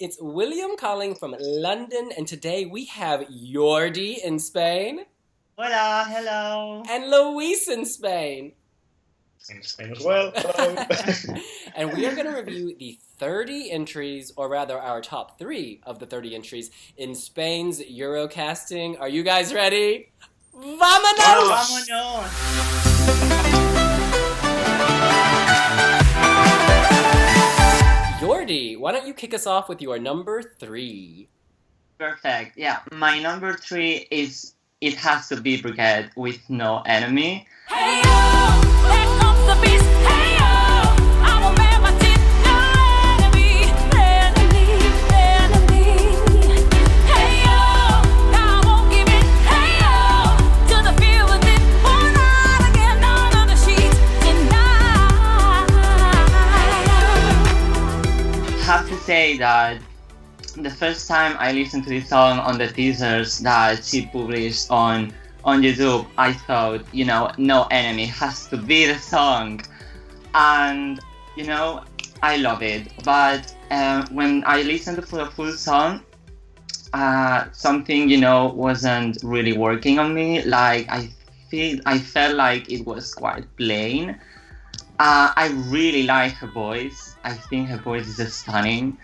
it's William calling from London, and today we have Jordi in Spain. Hola, hello. And Luis in Spain. In Spain as well. Hello. And we are going to review the 30 entries, or rather our top 3 of the 30 entries in Spain's Eurocasting. Are you guys ready? ¡Vámonos! Vámonos. Jordi, why don't you kick us off with your number 3? Perfect. Yeah, my number 3 is it has to be Brequette with No Enemy. Hey yo, there comes the beast. Hey yo, I will bear my teeth. No enemy, enemy. Hey yo, I won't give in. Hey yo, to the fear within. We're not again on the sheets tonight. Have to say that the first time I listened to this song on the teasers that she published on YouTube, I thought, No Enemy has to be the song. And, I love it. But when I listened to the full song, something, wasn't really working on me. Like, I felt like it was quite plain. I really like her voice. I think her voice is just stunning.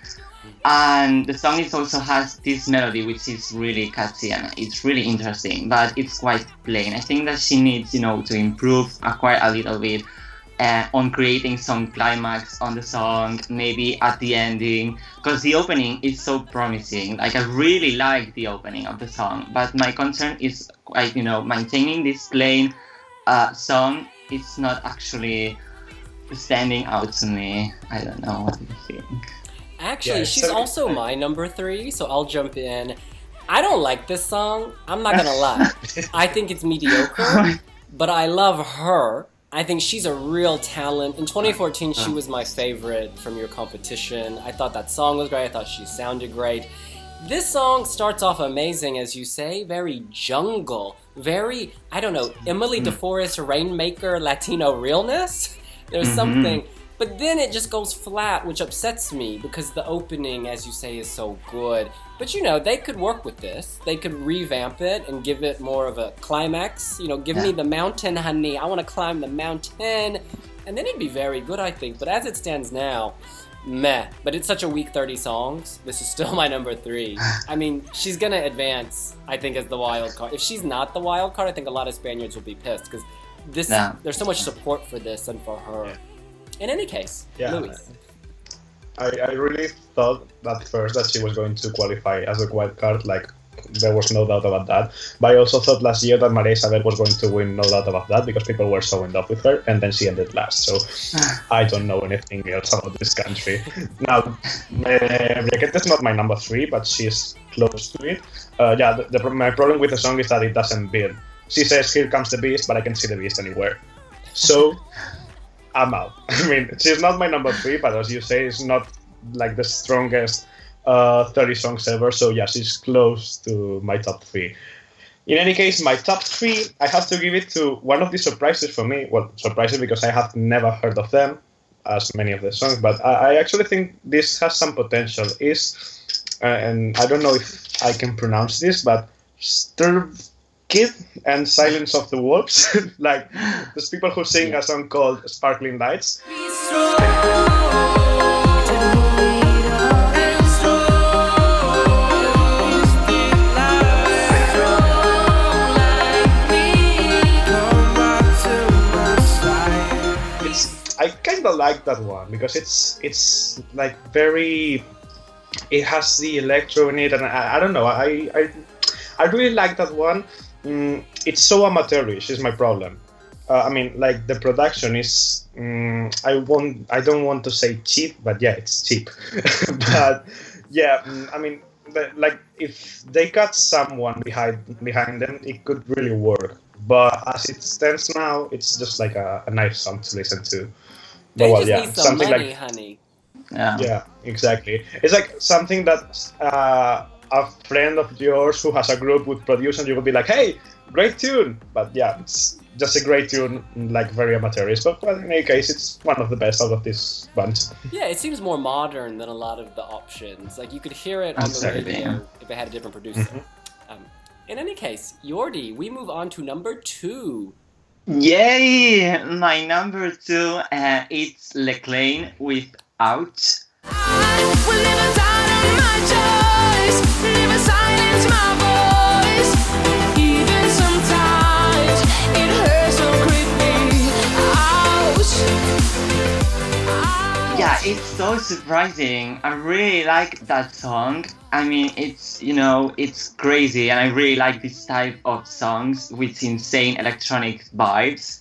And the song also has this melody which is really catchy and it's really interesting, but it's quite plain. I think that she needs, to improve quite a little bit on creating some climax on the song, maybe at the ending, because the opening is so promising. Like, I really like the opening of the song, but my concern is, maintaining this plain song. It's not actually standing out to me. I don't know, what do you think? Actually, she's also my number 3, so I'll jump in. I don't like this song. I'm not gonna lie. I think it's mediocre, but I love her. I think she's a real talent. In 2014, she was my favorite from your competition. I thought that song was great. I thought she sounded great. This song starts off amazing, as you say, very jungle, very, Emily DeForest Rainmaker Latino realness. There's something... But then it just goes flat, which upsets me because the opening, as you say, is so good. But they could work with this. They could revamp it and give it more of a climax. Give me the mountain, honey. I want to climb the mountain. And then it'd be very good, I think. But as it stands now, meh. But it's such a weak 30 songs. This is still my number 3. I mean, she's going to advance, I think, as the wild card. If she's not the wild card, I think a lot of Spaniards will be pissed because there's so much support for this and for her. Yeah. In any case, Luis. I really thought at first that she was going to qualify as a wild card, like there was no doubt about that. But I also thought last year that Maria Isabel was going to win, no doubt about that, because people were so in love with her, and then she ended last. So I don't know anything else about this country. Now, Brequette is not my number 3, but she's close to it. My problem with the song is that it doesn't build. She says, "Here comes the beast," but I can see the beast anywhere. So I'm out. I mean, she's not my number 3, but as you say, it's not like the strongest 30 songs ever. So yeah, she's close to my top 3. In any case, my top 3, I have to give it to one of the surprises for me. Well, surprises because I have never heard of them, as many of the songs, but I actually think this has some potential. And I don't know if I can pronounce this, but Stvrkid and Silence of the Wolves. Like, there's people who sing a song called Sparkling Lights. I kind of like that one because it's like very... It has the electro in it, and I don't know, I really like that one. It's so amateurish is my problem. I mean, like, the production is I don't want to say cheap, but yeah, it's cheap. But yeah, I mean, like, if they got someone behind them, it could really work. But as it stands now, it's just like a nice song to listen to. They just need some money, honey. Yeah, exactly. It's like something that a friend of yours who has a group would produce and you would be like, hey, great tune. But yeah, it's just a great tune, like very amateurish. But well, in any case, it's one of the best out of this bunch. Yeah, it seems more modern than a lot of the options. Like you could hear it on the radio if it had a different producer. In any case, Jordi, we move on to number 2. Yay! My number 2, it's Leklein with Out. I will never doubt on my choice, never silence my voice. Even sometimes it hurts so creepy. Ouch. Yeah, it's so surprising. I really like that song. I mean, it's, you know, it's crazy, and I really like this type of songs with insane electronic vibes.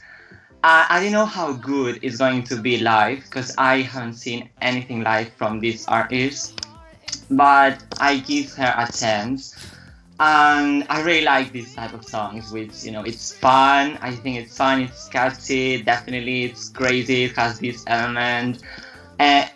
I don't know how good it's going to be live, because I haven't seen anything live from this artist, but I give her a chance. And I really like this type of songs, which, you know, it's fun. I think it's fun, it's catchy, definitely it's crazy, it has this element.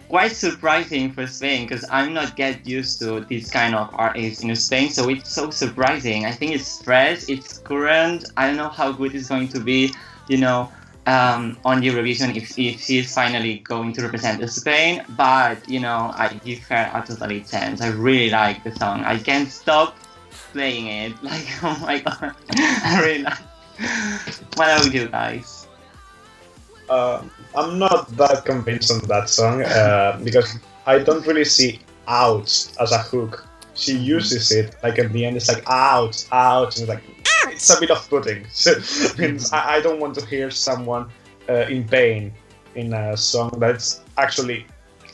Quite surprising for Spain, because I'm not get used to this kind of artists in Spain, so it's so surprising. I think it's fresh, it's current. I don't know how good it's going to be, you know, on Eurovision if she's finally going to represent Spain, but, you know, I give her a totally chance. I really like the song. I can't stop playing it. Like, oh my god, I really like. What about you guys? I'm not that convinced on that song because I don't really see "ouch" as a hook. She uses it like at the end. It's like "ouch, ouch," and it's like it's a bit off-putting. I don't want to hear someone in pain in a song that's actually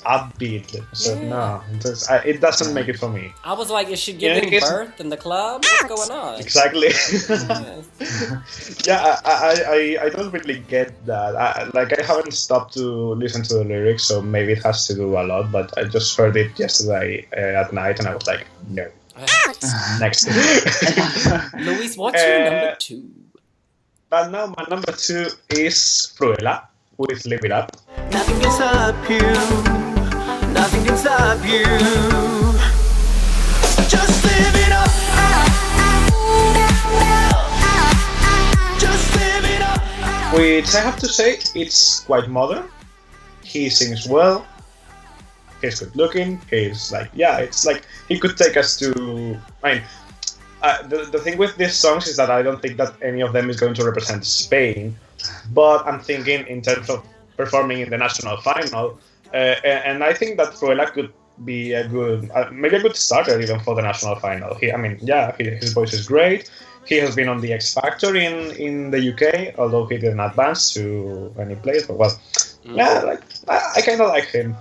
upbeat. So no, it doesn't make it for me. I was like, is she giving birth in the club? What's going on? Exactly. Yeah, I don't really get that. I haven't stopped to listen to the lyrics, so maybe it has to do a lot. But I just heard it yesterday at night, and I was like, no. Next. Luis, what's your number 2? But now my number 2 is Fruella with Live It Up. Nothing can stop you. Nothing can stop you. Just live it up. Just live it up. Which I have to say, it's quite modern. He sings well. He's good looking. He's like, yeah, it's like he could take us to. I mean, the thing with these songs is that I don't think that any of them is going to represent Spain, but I'm thinking in terms of performing in the national final, and I think that Fruella could be a good, maybe a good starter even for the national final. His voice is great. He has been on the X Factor in the UK, although he didn't advance to any place. But well, I kind of like him.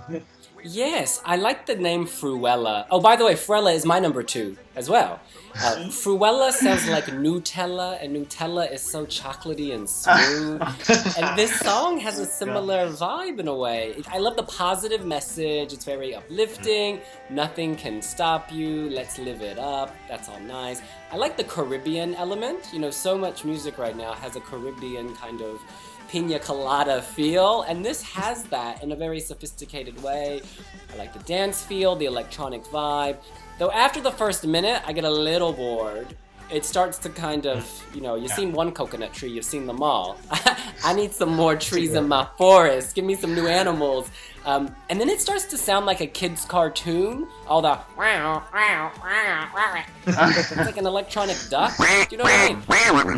Yes, I like the name Fruella. Oh, by the way, Fruella is my number 2 as well. Fruella sounds like Nutella, and Nutella is so chocolatey and smooth. And this song has a similar vibe in a way. I love the positive message. It's very uplifting. Nothing can stop you. Let's live it up. That's all nice. I like the Caribbean element. You know, so much music right now has a Caribbean kind of pina colada feel, and this has that in a very sophisticated way. I like the dance feel, the electronic vibe. Though after the first minute, I get a little bored. It starts to kind of, you know, you've seen one coconut tree, you've seen them all. I need some more trees in my forest. Give me some new animals. And then it starts to sound like a kid's cartoon. All the wow, wow, wow, wow. It's like an electronic duck. Do you know what I mean?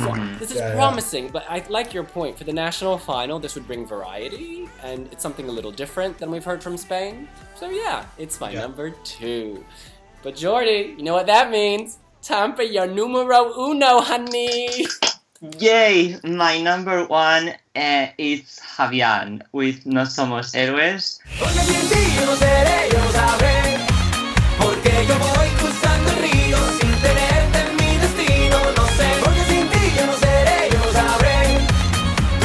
So this is promising, but I like your point. For the national final, this would bring variety, and it's something a little different than we've heard from Spain. So yeah, it's my number 2. But Jordi, you know what that means? Time for your numero uno, honey! Yay! My number 1 is Javian with No Somos Héroes. Porque sin ti yo no seré, yo no sabré. Porque yo voy cruzando el río sin tenerte en mi destino, no sé. Porque sin ti yo no seré, yo no sabré.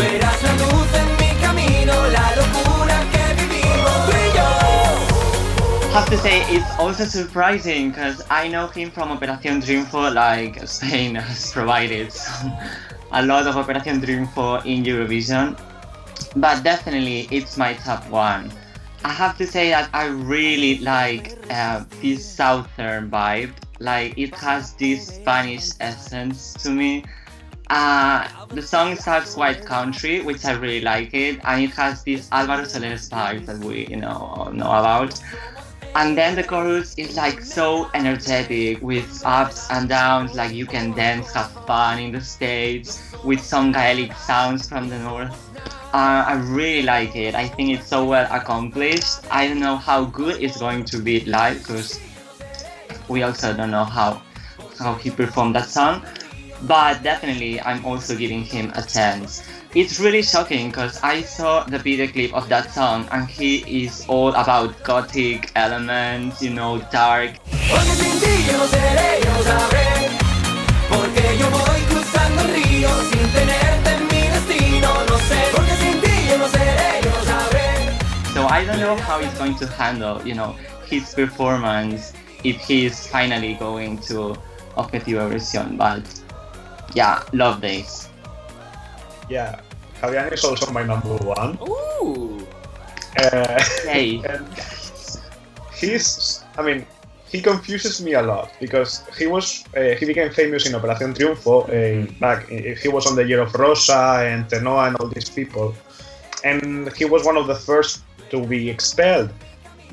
Verás la luz en mi camino, la locura que vivimos tú y yo. Have to say, it's also surprising because I know him from Operación Triunfo, like Spain has provided a lot of Operación Triunfo in Eurovision, but definitely it's my top 1. I have to say that I really like this southern vibe. Like it has this Spanish essence to me. The song starts quite country, which I really like it, and it has this Álvaro Soler vibe that we all know about. And then the chorus is like so energetic with ups and downs, like you can dance, have fun in the States with some Gaelic sounds from the north. I really like it. I think it's so well accomplished. I don't know how good it's going to be live because we also don't know how he performed that song. But definitely, I'm also giving him a chance. It's really shocking because I saw the video clip of that song and he is all about gothic elements, dark. Porque sin ti yo no seré, yo no sabré. Porque yo voy cruzando el río sin tenerte en mi destino, no sé. Porque sin ti yo no seré, yo no sabré. So I don't know how he's going to handle, his performance if he's finally going to Objetivo Eurovision, but yeah, love this. Yeah, Javian is also my number one. Ooh. Hey. And he confuses me a lot because he became famous in Operación Triunfo back. He was on the year of Rosa and Tenoa and all these people, and he was one of the first to be expelled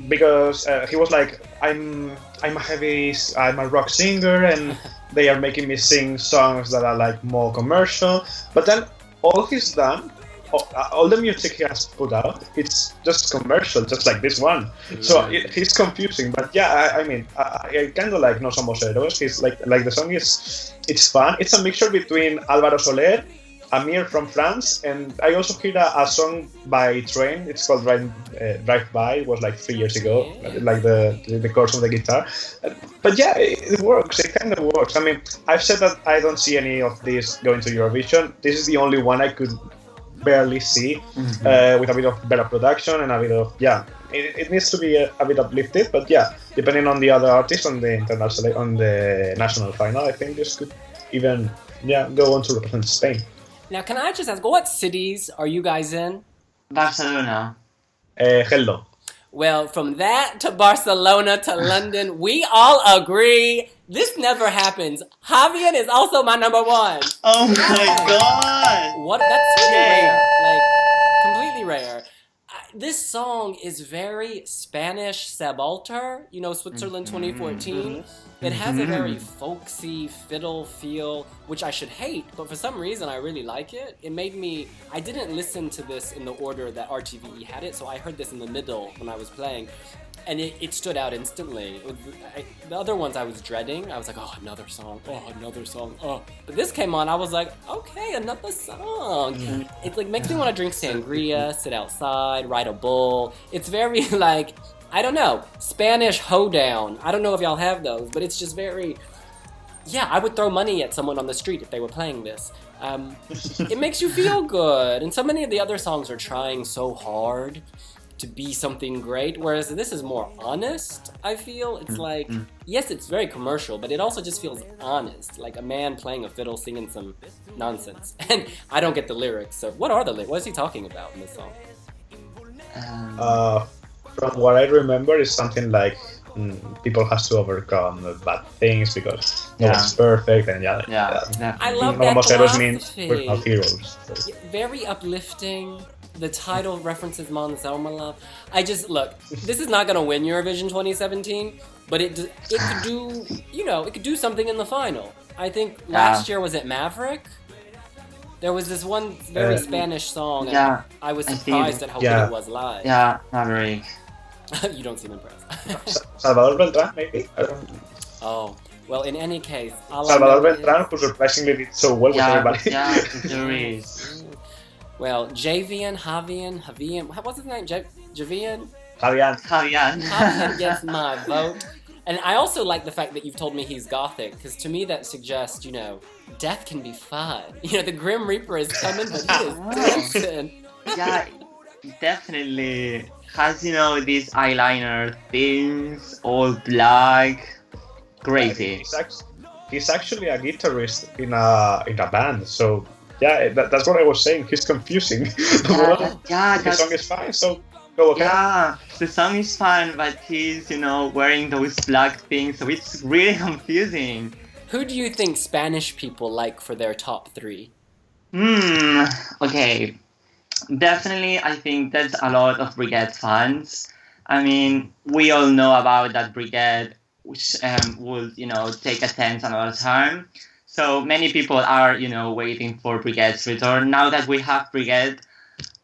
because he was like, I'm a rock singer and they are making me sing songs that are like more commercial. But then all he's done, all the music he has put out, it's just commercial, just like this one. So he's confusing. But yeah, I kind of like No Somos Héroes. He's like the song it's fun. It's a mixture between Álvaro Soler, Amir from France, and I also heard a song by Train. It's called Drive By. It was like 3 years ago, like the chords of the guitar. But yeah, it works. It kind of works. I've said that I don't see any of this going to Eurovision. This is the only one I could barely see, with a bit of better production and a bit of It needs to be a bit uplifted, but yeah, depending on the other artists on the international, on the national final, I think this could even go on to represent Spain. Now, can I just ask, what cities are you guys in? Barcelona. Hello. Well, from that to Barcelona to London, we all agree this never happens. Javian is also my number one. Oh my god! What? That's really rare. Like, completely rare. This song is very Spanish subalter, Switzerland 2014. It has a very folksy fiddle feel, which I should hate, but for some reason I really like it. I didn't listen to this in the order that RTVE had it, so I heard this in the middle when I was playing. And it stood out instantly. The other ones I was dreading. I was like, oh, another song. Oh. But this came on, I was like, okay, another song. It makes me want to drink sangria, sit outside, ride a bull. It's very I don't know, Spanish hoedown. I don't know if y'all have those, but it's just very, I would throw money at someone on the street if they were playing this. It makes you feel good. And so many of the other songs are trying so hard to be something great, whereas this is more honest, I feel. It's yes, it's very commercial, but it also just feels honest, like a man playing a fiddle singing some nonsense. And I don't get the lyrics, so what are the lyrics? What is he talking about in this song? From what I remember, it's something like people has to overcome bad things because no one's perfect, and I love that Somos Héroes means philosophy. personal heroes. So. Very uplifting. The title references Mon Zelmerlove. Look, this is not going to win Eurovision 2017, but it could do, it could do something in the final. I think last year, was it Maverick? There was this one very Spanish song, and I was surprised at how good it was live. Yeah, Maverick. You don't seem impressed. Salvador Beltrán, maybe? I don't know. Oh, well, in any case, Salvador Beltrán, who surprisingly did so well with everybody. Yeah, there is. Well, Javian, what's his name? Javian? Javian. Javian gets my vote. And I also like the fact that you've told me he's gothic, because to me that suggests, death can be fun. The Grim Reaper is coming, but he is dancing. Yeah, definitely has, these eyeliner things, all black, crazy. He's actually a guitarist in a band, so yeah, that's what I was saying. He's confusing. The song is fine, so Go, okay? Yeah, the song is fun, but he's, wearing those black things, so it's really confusing. Who do you think Spanish people like for their top 3? Okay. Definitely, I think there's a lot of Brequette fans. I mean, we all know about that Brequette, which will, take attendance another time. So many people are, waiting for Brequette's return. Now that we have Brequette,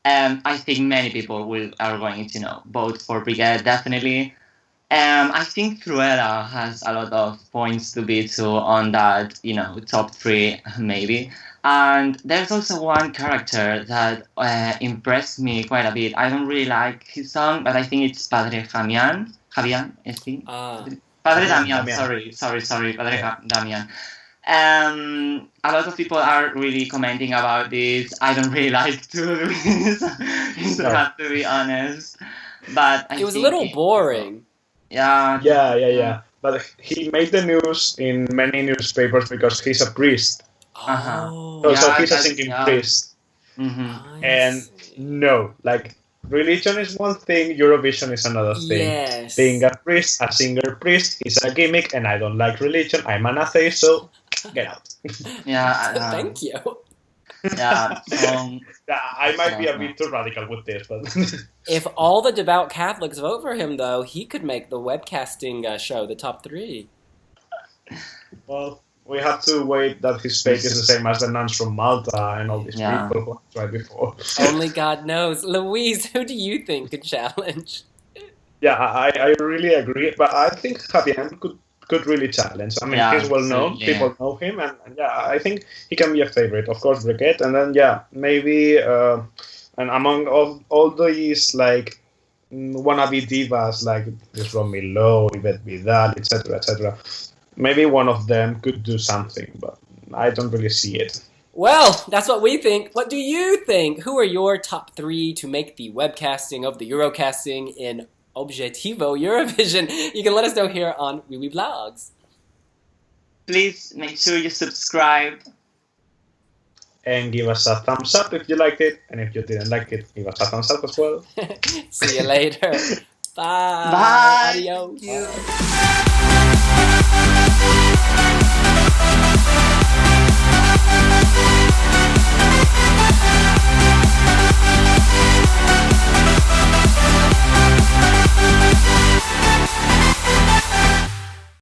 I think many people are going to, vote for Brequette, definitely. I think Fruella has a lot of points to beat to on that, top 3, maybe. And there's also one character that impressed me quite a bit. I don't really like his song, but I think it's Padre Javian. Javian, is he? Padre Damian. Sorry, Padre Damian. A lot of people are really commenting about this. I don't really like to do this, I have to be honest. But It was a little boring. Yeah. But he made the news in many newspapers because he's a priest. Oh. So he's a singing priest. Mm-hmm. And no, like, religion is one thing, Eurovision is another thing. Yes. Being a priest, a singer priest, is a gimmick, and I don't like religion. I'm an atheist, so get out. Yeah. Thank you. Yeah. I might be a bit too radical with this, but If all the devout Catholics vote for him, though, he could make the webcasting show the top 3. well, we have to wait that his fate is the same as the nuns from Malta and all these people who have tried before. Only God knows. Louise, who do you think could challenge? Yeah, I really agree, but I think Javian could really challenge. I mean, he's well known, people know him, and I think he can be a favorite. Of course, Brequette, and then maybe, and among all these like wannabe divas like this Romy Lowe, Yvette Vidal, etc., maybe one of them could do something, but I don't really see it. Well, that's what we think. What do you think? Who are your top 3 to make the webcasting of the Eurocasting in Objetivo Eurovision? You can let us know here on wiwibloggs. Please make sure you subscribe. And give us a thumbs up if you liked it, and if you didn't like it, give us a thumbs up as well. See you later. Bye. Bye. Adios. You.